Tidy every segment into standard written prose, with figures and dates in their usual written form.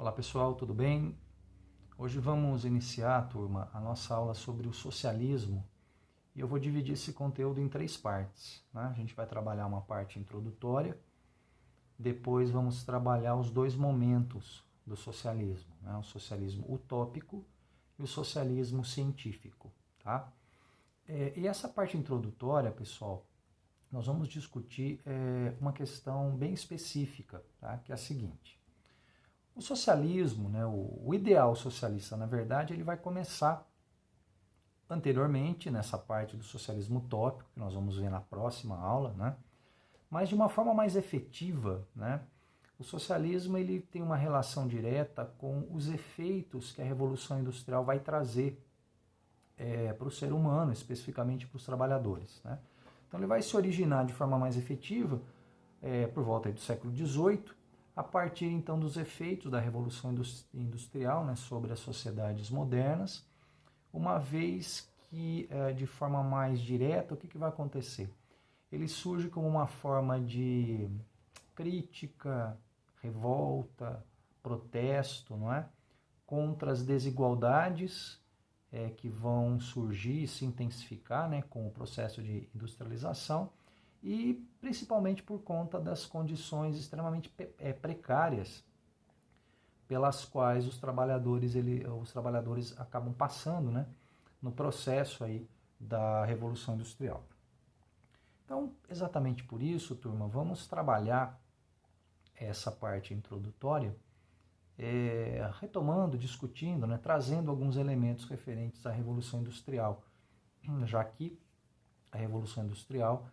Olá pessoal, tudo bem? Hoje vamos iniciar, turma, a nossa aula sobre o socialismo e eu vou dividir esse conteúdo em 3 partes. Né? A gente vai trabalhar uma parte introdutória, depois vamos trabalhar os 2 momentos do socialismo, né? O socialismo utópico e o socialismo científico. Tá? E essa parte introdutória, pessoal, nós vamos discutir uma questão bem específica, tá? Que é a seguinte. O socialismo, né, o ideal socialista, na verdade, ele vai começar anteriormente, nessa parte do socialismo utópico, que nós vamos ver na próxima aula, né, mas de uma forma mais efetiva, né, o socialismo ele tem uma relação direta com os efeitos que a Revolução Industrial vai trazer para o ser humano, especificamente para os trabalhadores. Né. Então ele vai se originar de forma mais efetiva por volta do século XVIII, a partir então dos efeitos da Revolução Industrial, né, sobre as sociedades modernas, uma vez que de forma mais direta, o que vai acontecer? Ele surge como uma forma de crítica, revolta, protesto, não é? Contra as desigualdades que vão surgir e se intensificar, né, com o processo de industrialização, e principalmente por conta das condições extremamente precárias pelas quais os trabalhadores acabam passando, né, no processo aí da Revolução Industrial. Então, exatamente por isso, turma, vamos trabalhar essa parte introdutória, retomando, discutindo, né, trazendo alguns elementos referentes à Revolução Industrial, já que a Revolução Industrial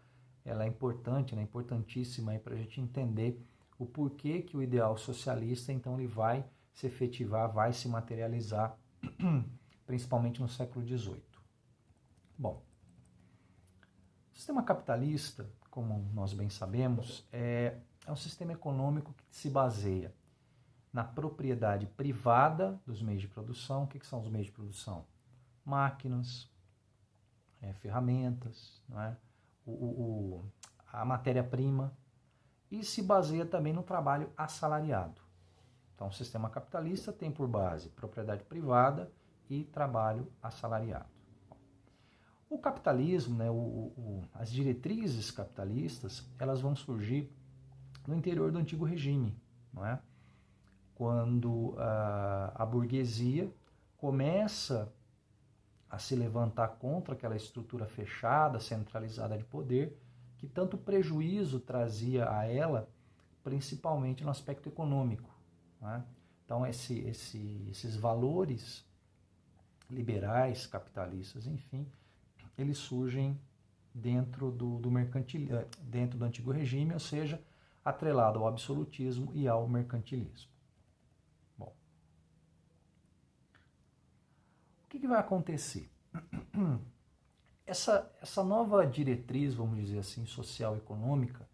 ela é importante, né, importantíssima para a gente entender o porquê que o ideal socialista, então, ele vai se efetivar, vai se materializar, principalmente no século XVIII. Bom, o sistema capitalista, como nós bem sabemos, é um sistema econômico que se baseia na propriedade privada dos meios de produção. O que são os meios de produção? Máquinas, ferramentas, não é? A matéria-prima, e se baseia também no trabalho assalariado. Então, o sistema capitalista tem por base propriedade privada e trabalho assalariado. O capitalismo, né, as diretrizes capitalistas, elas vão surgir no interior do antigo regime, não é? Quando a burguesia começa a se levantar contra aquela estrutura fechada, centralizada de poder, que tanto prejuízo trazia a ela, principalmente no aspecto econômico. Né? Então, esses valores liberais, capitalistas, enfim, eles surgem dentro dentro do antigo regime, ou seja, atrelado ao absolutismo e ao mercantilismo. Bom, o que vai acontecer? Essa nova diretriz, vamos dizer assim, social-econômica,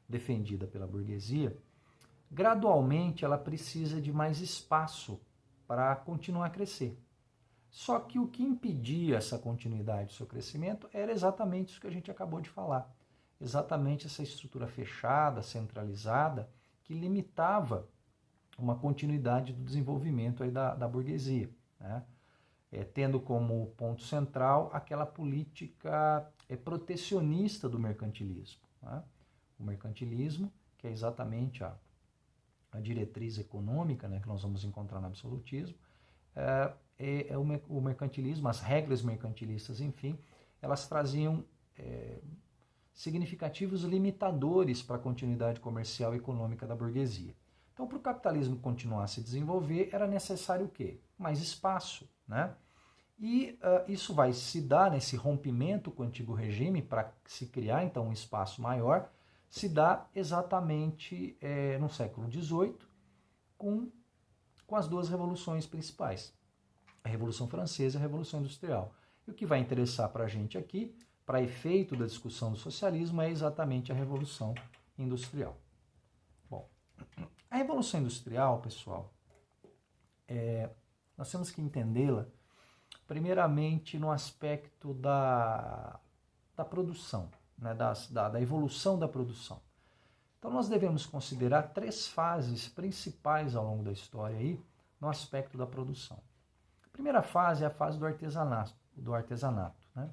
defendida pela burguesia, gradualmente ela precisa de mais espaço para continuar a crescer. Só que o que impedia essa continuidade do seu crescimento era exatamente isso que a gente acabou de falar. Exatamente essa estrutura fechada, centralizada, que limitava uma continuidade do desenvolvimento aí da burguesia, né? Tendo como ponto central aquela política protecionista do mercantilismo. Né? O mercantilismo, que é exatamente a diretriz econômica, né, que nós vamos encontrar no absolutismo, o mercantilismo, as regras mercantilistas, enfim, elas traziam significativos limitadores para a continuidade comercial e econômica da burguesia. Então, para o capitalismo continuar a se desenvolver, era necessário o quê? Mais espaço, né? E isso vai se dar nesse rompimento com o antigo regime para se criar, então, um espaço maior, se dá exatamente no século XVIII com as 2 revoluções principais, a Revolução Francesa e a Revolução Industrial. E o que vai interessar para a gente aqui, para efeito da discussão do socialismo, é exatamente a Revolução Industrial. Bom, a Revolução Industrial, pessoal, nós temos que entendê-la primeiramente no aspecto da produção, né, da evolução da produção. Então nós devemos considerar 3 fases principais ao longo da história aí, no aspecto da produção. A primeira fase é a fase do artesanato, né?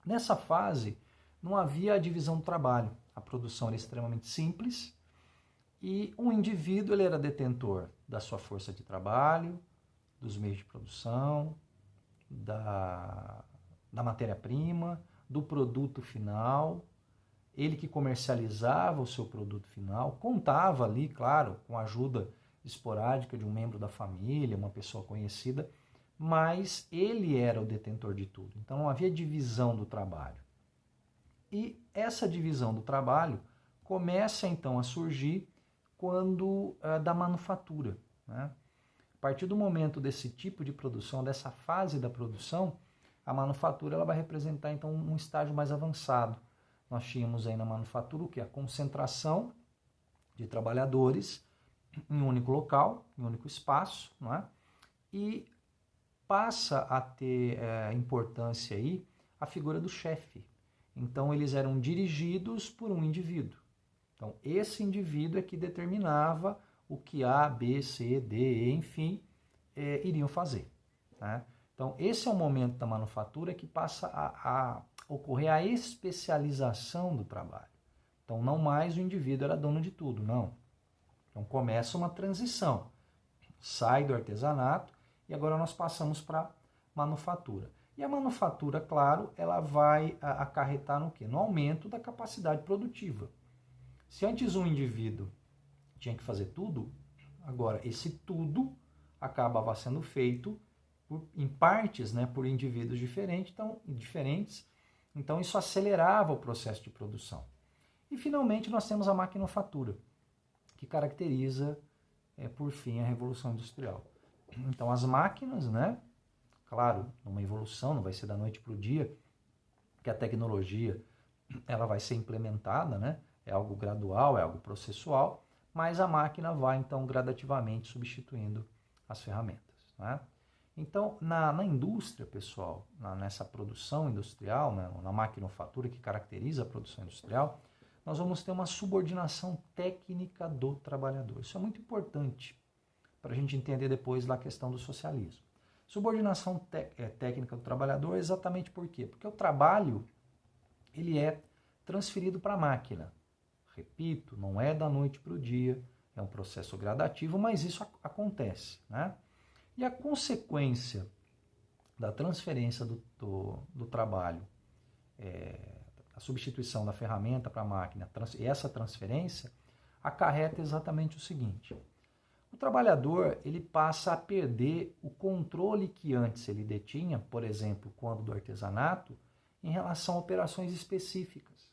Nessa fase não havia a divisão do trabalho, a produção era extremamente simples e um indivíduo ele era detentor da sua força de trabalho, dos meios de produção, da matéria-prima, do produto final, ele que comercializava o seu produto final, contava ali, claro, com a ajuda esporádica de um membro da família, uma pessoa conhecida, mas ele era o detentor de tudo. Então não havia divisão do trabalho. E essa divisão do trabalho começa então a surgir quando da manufatura, né? A partir do momento desse tipo de produção, dessa fase da produção, a manufatura ela vai representar então um estágio mais avançado. Nós tínhamos aí na manufatura o que? A concentração de trabalhadores em um único local, em um único espaço, não é? E passa a ter importância aí a figura do chefe. Então eles eram dirigidos por um indivíduo. Então esse indivíduo é que determinava o que A, B, C, D, E, enfim, iriam fazer, né? Então esse é o momento da manufatura que passa a ocorrer a especialização do trabalho. Então não mais o indivíduo era dono de tudo, não. Então começa uma transição, sai do artesanato e agora nós passamos para manufatura. E a manufatura, claro, ela vai acarretar no quê? No aumento da capacidade produtiva. Se antes um indivíduo tinha que fazer tudo, agora esse tudo acabava sendo feito em partes, né, por indivíduos diferentes, então isso acelerava o processo de produção. E finalmente nós temos a maquinofatura, que caracteriza, por fim, a Revolução Industrial. Então as máquinas, né, claro, numa evolução, não vai ser da noite para o dia, que a tecnologia ela vai ser implementada, né, é algo gradual, é algo processual, mas a máquina vai então gradativamente substituindo as ferramentas, né? Então, na indústria, pessoal, nessa produção industrial, né, na maquinofatura que caracteriza a produção industrial, nós vamos ter uma subordinação técnica do trabalhador. Isso é muito importante para a gente entender depois lá a questão do socialismo. Subordinação técnica do trabalhador exatamente por quê? Porque o trabalho ele é transferido para a máquina. Repito, não é da noite para o dia, é um processo gradativo, mas isso acontece, né? E a consequência da transferência do trabalho, a substituição da ferramenta para a máquina, e essa transferência acarreta exatamente o seguinte: o trabalhador ele passa a perder o controle que antes ele detinha, por exemplo, quando do artesanato, em relação a operações específicas.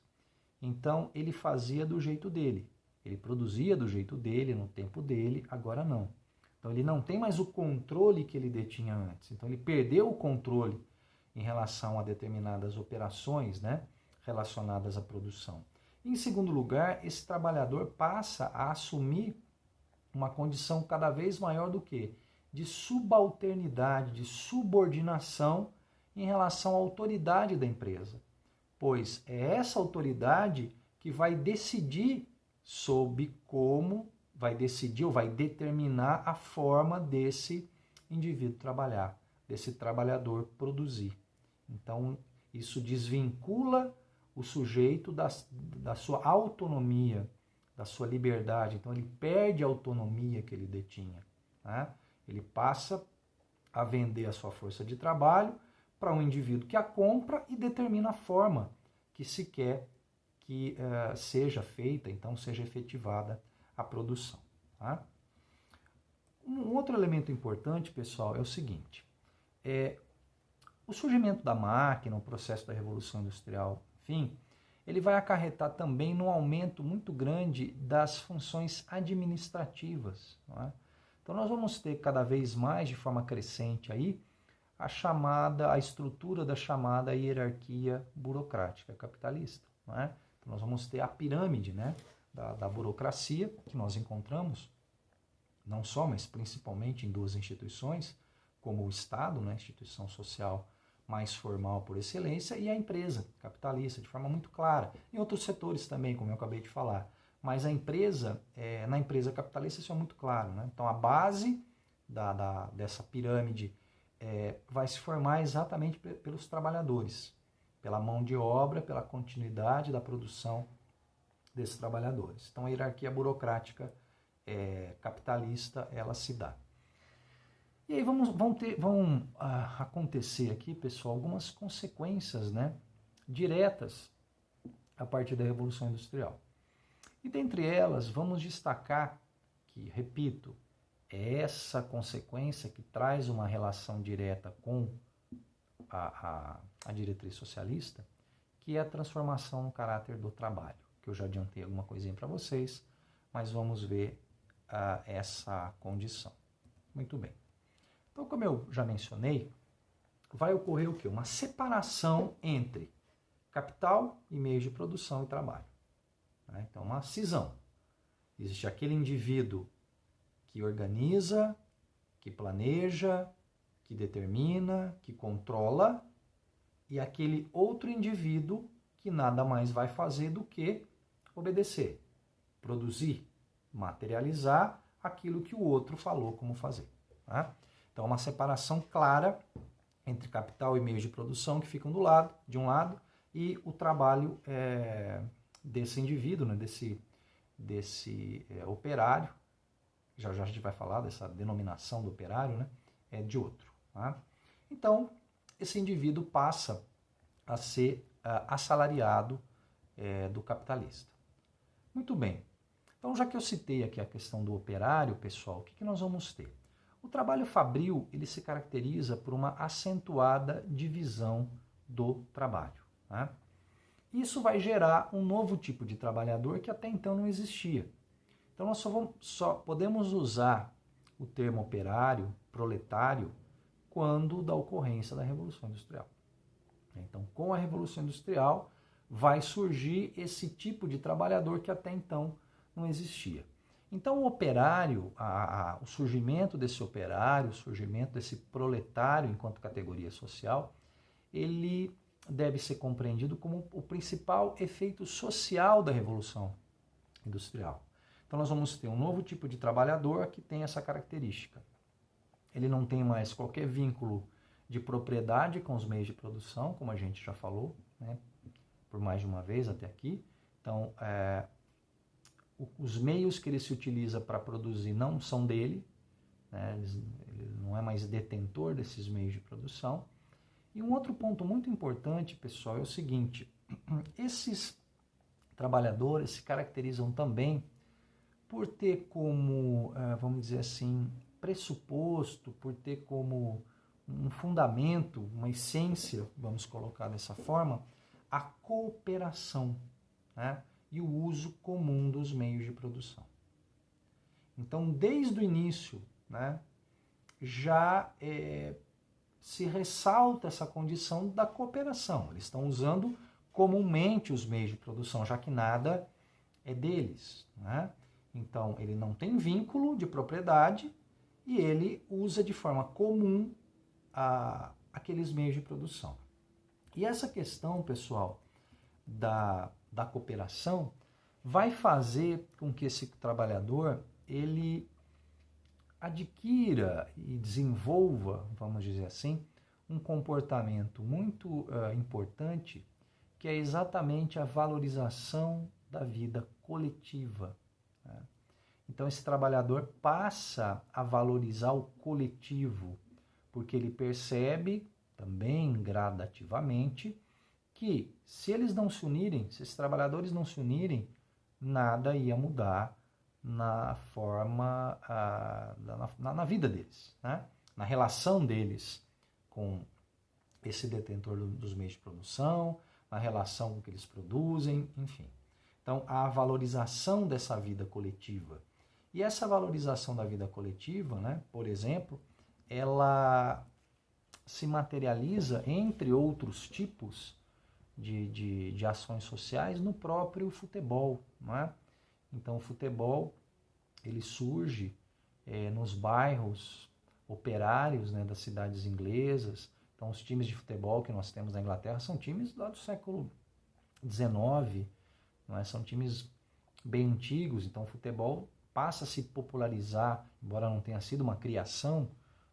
Então, ele fazia do jeito dele, ele produzia do jeito dele, no tempo dele, agora não. Então, ele não tem mais o controle que ele detinha antes. Então, ele perdeu o controle em relação a determinadas operações, né, relacionadas à produção. Em segundo lugar, esse trabalhador passa a assumir uma condição cada vez maior do que? De subalternidade, de subordinação em relação à autoridade da empresa. Pois é essa autoridade que vai decidir sobre como vai decidir ou vai determinar a forma desse indivíduo trabalhar, desse trabalhador produzir. Então, isso desvincula o sujeito da sua autonomia, da sua liberdade. Então, ele perde a autonomia que ele detinha, né? Ele passa a vender a sua força de trabalho para um indivíduo que a compra e determina a forma que se quer que seja feita, então seja efetivada a produção. Tá? Um outro elemento importante, pessoal, é o seguinte: o surgimento da máquina, o processo da Revolução Industrial, enfim, ele vai acarretar também no aumento muito grande das funções administrativas. Não é? Então nós vamos ter cada vez mais, de forma crescente aí, a estrutura da chamada hierarquia burocrática capitalista. Não é? Então nós vamos ter a pirâmide, né, da burocracia que nós encontramos, não só, mas principalmente em duas instituições, como o Estado, né, instituição social mais formal por excelência, e a empresa capitalista, de forma muito clara. Em outros setores também, como eu acabei de falar. Mas a empresa, na empresa capitalista isso é muito claro, né? Então a base dessa pirâmide vai se formar exatamente pelos trabalhadores, pela mão de obra, pela continuidade da produção desses trabalhadores. Então a hierarquia burocrática capitalista, ela se dá. E aí vão acontecer aqui, pessoal, algumas consequências, né, diretas a partir da Revolução Industrial. E dentre elas, vamos destacar que, repito, é essa consequência que traz uma relação direta com a diretriz socialista, que é a transformação no caráter do trabalho, que eu já adiantei alguma coisinha para vocês, mas vamos ver essa condição. Muito bem. Então, como eu já mencionei, vai ocorrer o quê? Uma separação entre capital e meios de produção e trabalho. Né? Então, uma cisão. Existe aquele indivíduo que organiza, que planeja, que determina, que controla, e aquele outro indivíduo que nada mais vai fazer do que obedecer, produzir, materializar aquilo que o outro falou como fazer. Tá? Então, uma separação clara entre capital e meios de produção que ficam de um lado, e o trabalho desse indivíduo, né, desse operário, já a gente vai falar dessa denominação do operário, né, de outro. Tá? Então, esse indivíduo passa a ser assalariado do capitalista. Muito bem. Então, já que eu citei aqui a questão do operário, pessoal, o que nós vamos ter? O trabalho fabril, ele se caracteriza por uma acentuada divisão do trabalho. Né? Isso vai gerar um novo tipo de trabalhador que até então não existia. Então, nós só podemos usar o termo operário, proletário, quando da ocorrência da Revolução Industrial. Então, com a Revolução Industrial, vai surgir esse tipo de trabalhador que até então não existia. Então, o operário, o surgimento desse operário, o surgimento desse proletário enquanto categoria social, ele deve ser compreendido como o principal efeito social da Revolução Industrial. Então, nós vamos ter um novo tipo de trabalhador que tem essa característica. Ele não tem mais qualquer vínculo de propriedade com os meios de produção, como a gente já falou, né, por mais de uma vez até aqui. Então, os meios que ele se utiliza para produzir não são dele, né, ele não é mais detentor desses meios de produção. E um outro ponto muito importante, pessoal, é o seguinte: esses trabalhadores se caracterizam também por ter como, vamos dizer assim, pressuposto, por ter como um fundamento, uma essência, vamos colocar dessa forma, a cooperação, né, e o uso comum dos meios de produção. Então, desde o início, né, já se ressalta essa condição da cooperação. Eles estão usando comumente os meios de produção, já que nada é deles. Né? Então, ele não tem vínculo de propriedade e ele usa de forma comum aqueles meios de produção. E essa questão, pessoal, da cooperação vai fazer com que esse trabalhador ele adquira e desenvolva, vamos dizer assim, um comportamento muito importante, que é exatamente a valorização da vida coletiva. Né? Então, esse trabalhador passa a valorizar o coletivo, porque ele percebe, também gradativamente, que se eles não se unirem, se esses trabalhadores não se unirem, nada ia mudar na forma, na vida deles, né? Na relação deles com esse detentor dos meios de produção, na relação com que eles produzem, enfim. Então, a valorização dessa vida coletiva. E essa valorização da vida coletiva, né, por exemplo, ela se materializa, entre outros tipos de ações sociais, no próprio futebol. Não é? Então, o futebol ele surge nos bairros operários, né, das cidades inglesas. Então, os times de futebol que nós temos na Inglaterra são times lá do século XIX, não é? São times bem antigos, então o futebol passa a se popularizar, embora não tenha sido uma criação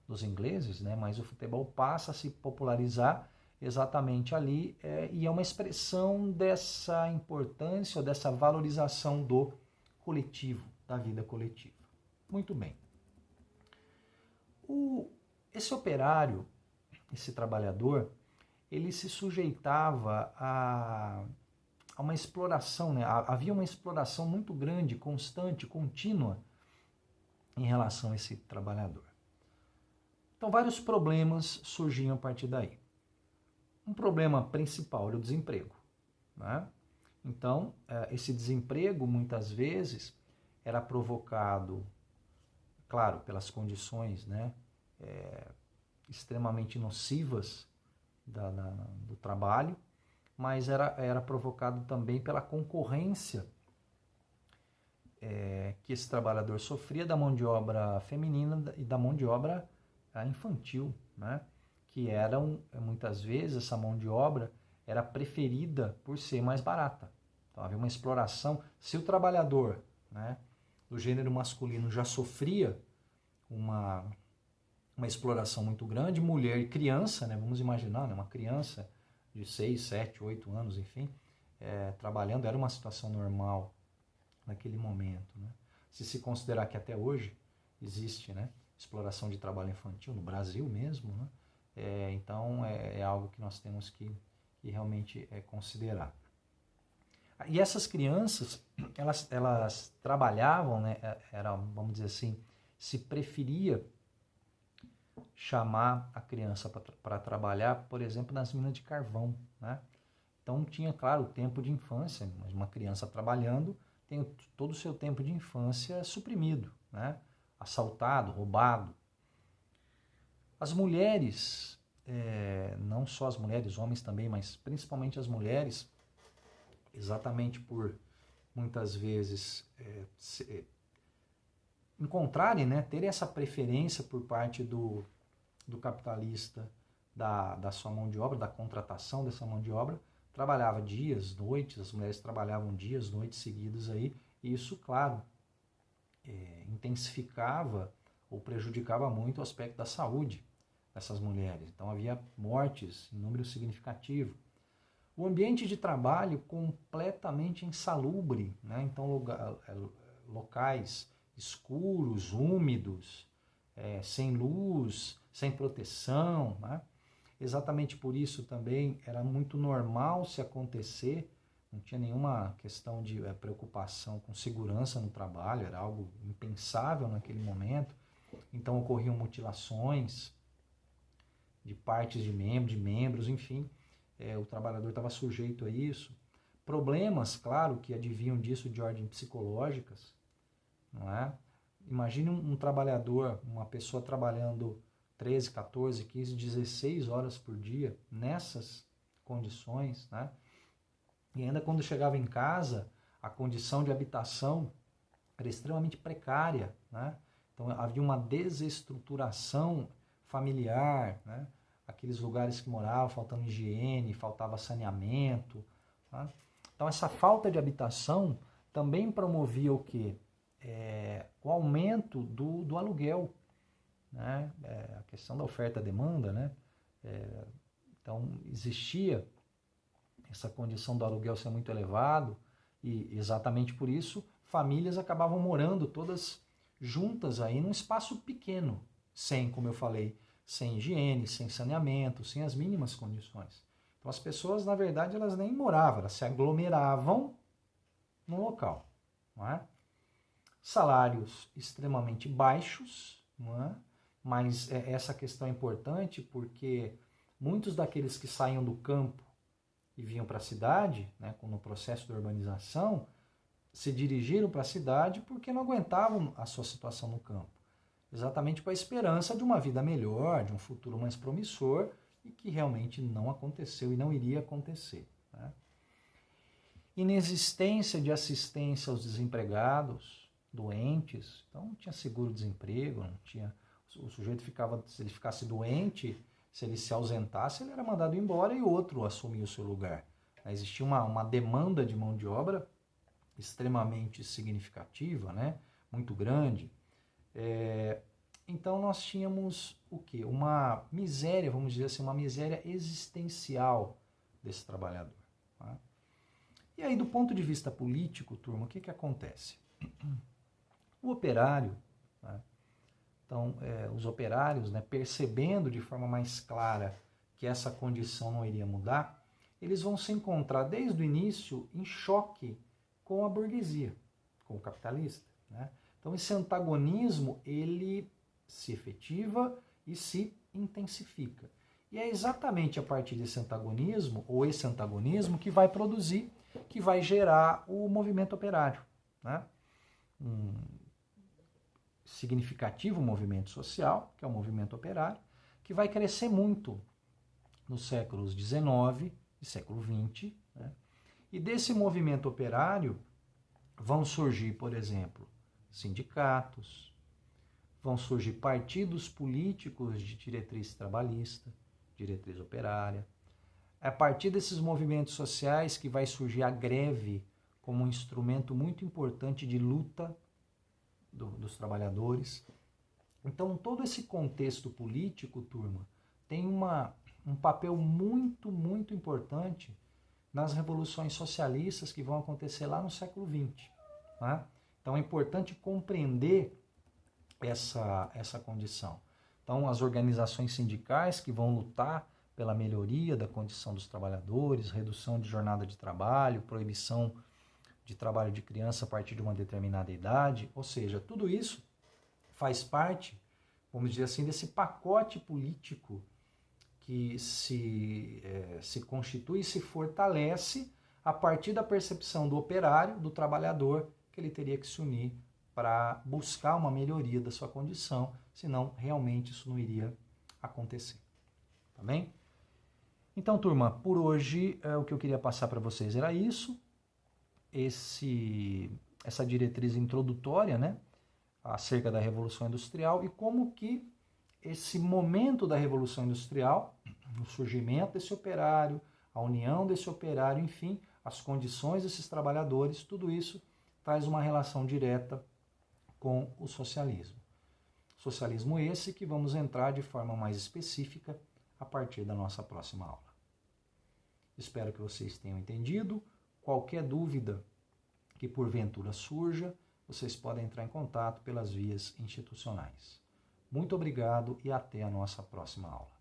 dos ingleses, né, mas o futebol passa a se popularizar exatamente ali, e é uma expressão dessa importância, ou dessa valorização do coletivo, da vida coletiva. Muito bem. Esse operário, esse trabalhador, ele se sujeitava a uma exploração, né? Havia uma exploração muito grande, constante, contínua em relação a esse trabalhador. Então, vários problemas surgiam a partir daí. Um problema principal era o desemprego, né? Então, esse desemprego, muitas vezes, era provocado, claro, pelas condições, né, extremamente nocivas do trabalho, mas era provocado também pela concorrência que esse trabalhador sofria da mão de obra feminina e da mão de obra infantil, né? Que muitas vezes, essa mão de obra era preferida por ser mais barata. Então havia uma exploração. Se o trabalhador, né, do gênero masculino já sofria uma exploração muito grande, mulher e criança, né, vamos imaginar, né, uma criança de 6, 7, 8 anos, enfim, trabalhando, era uma situação normal naquele momento, né? Se considerar que até hoje existe, né, exploração de trabalho infantil no Brasil mesmo, né? Então é algo que nós temos que realmente considerar. E essas crianças, elas trabalhavam, né, vamos dizer assim, se preferia chamar a criança para trabalhar, por exemplo, nas minas de carvão, né? Então tinha, claro, o tempo de infância, mas uma criança trabalhando tem todo o seu tempo de infância suprimido, né? Assaltado, roubado. As mulheres, não só as mulheres, homens também, mas principalmente as mulheres, exatamente por muitas vezes encontrarem, né, terem essa preferência por parte do capitalista da sua mão de obra, da contratação dessa mão de obra, trabalhava dias, noites, as mulheres trabalhavam dias, noites seguidas aí, e isso, claro, intensificava ou prejudicava muito o aspecto da saúde dessas mulheres. Então havia mortes em número significativo. O ambiente de trabalho completamente insalubre, né? Então locais escuros, úmidos, sem luz, sem proteção, né? Exatamente por isso também era muito normal se acontecer, não tinha nenhuma questão de preocupação com segurança no trabalho, era algo impensável naquele momento. Então ocorriam mutilações de partes de membros, enfim, o trabalhador estava sujeito a isso. Problemas, claro, que advinham disso de ordem psicológicas, não é? Imagine um trabalhador, uma pessoa trabalhando 13, 14, 15, 16 horas por dia nessas condições, né? E ainda quando chegava em casa, a condição de habitação era extremamente precária, né? Então havia uma desestruturação familiar, né? Aqueles lugares que moravam, faltando higiene, faltava saneamento, tá? Então essa falta de habitação também promovia o quê? O aumento do aluguel, né? A questão da oferta e demanda, né? Então existia essa condição do aluguel ser muito elevado e exatamente por isso famílias acabavam morando todas juntas aí num espaço pequeno, sem, como eu falei, sem higiene, sem saneamento, sem as mínimas condições. Então as pessoas, na verdade, elas nem moravam, elas se aglomeravam no local, não é? Salários extremamente baixos, não é? Mas essa questão é importante porque muitos daqueles que saíam do campo e vinham para a cidade, né, no processo de urbanização, se dirigiram para a cidade porque não aguentavam a sua situação no campo. Exatamente com a esperança de uma vida melhor, de um futuro mais promissor, e que realmente não aconteceu e não iria acontecer, né? Inexistência de assistência aos desempregados, doentes, então não tinha seguro-desemprego, não tinha, o sujeito ficava, se ele ficasse doente, se ele se ausentasse, ele era mandado embora e outro assumia o seu lugar. Existia uma demanda de mão de obra extremamente significativa, né? Muito grande. Então nós tínhamos o quê? Uma miséria, vamos dizer assim, uma miséria existencial desse trabalhador. Tá? E aí, do ponto de vista político, turma, o que acontece? O operário, né? Então, os operários, né, percebendo de forma mais clara que essa condição não iria mudar, eles vão se encontrar desde o início em choque com a burguesia, com o capitalista. Né? Então, esse antagonismo, ele se efetiva e se intensifica. E é exatamente a partir desse antagonismo, ou esse antagonismo, que vai produzir, que vai gerar o movimento operário. Né? Um significativo movimento social, que é o movimento operário, que vai crescer muito nos séculos XIX e século XX. Né? E desse movimento operário vão surgir, por exemplo, sindicatos, vão surgir partidos políticos de diretriz trabalhista, diretriz operária. É a partir desses movimentos sociais que vai surgir a greve como um instrumento muito importante de luta dos trabalhadores. Então, todo esse contexto político, turma, tem um papel muito, muito importante nas revoluções socialistas que vão acontecer lá no século XX. Né? Então, é importante compreender essa condição. Então, as organizações sindicais que vão lutar pela melhoria da condição dos trabalhadores, redução de jornada de trabalho, proibição de trabalho de criança a partir de uma determinada idade, ou seja, tudo isso faz parte, vamos dizer assim, desse pacote político que se constitui e se fortalece a partir da percepção do operário, do trabalhador, que ele teria que se unir para buscar uma melhoria da sua condição, senão realmente isso não iria acontecer. Tá bem? Então, turma, por hoje o que eu queria passar para vocês era isso. Essa diretriz introdutória, né, acerca da Revolução Industrial e como que esse momento da Revolução Industrial, o surgimento desse operário, a união desse operário, enfim, as condições desses trabalhadores, tudo isso traz uma relação direta com o socialismo. Socialismo esse que vamos entrar de forma mais específica a partir da nossa próxima aula. Espero que vocês tenham entendido. Qualquer dúvida que porventura surja, vocês podem entrar em contato pelas vias institucionais. Muito obrigado e até a nossa próxima aula.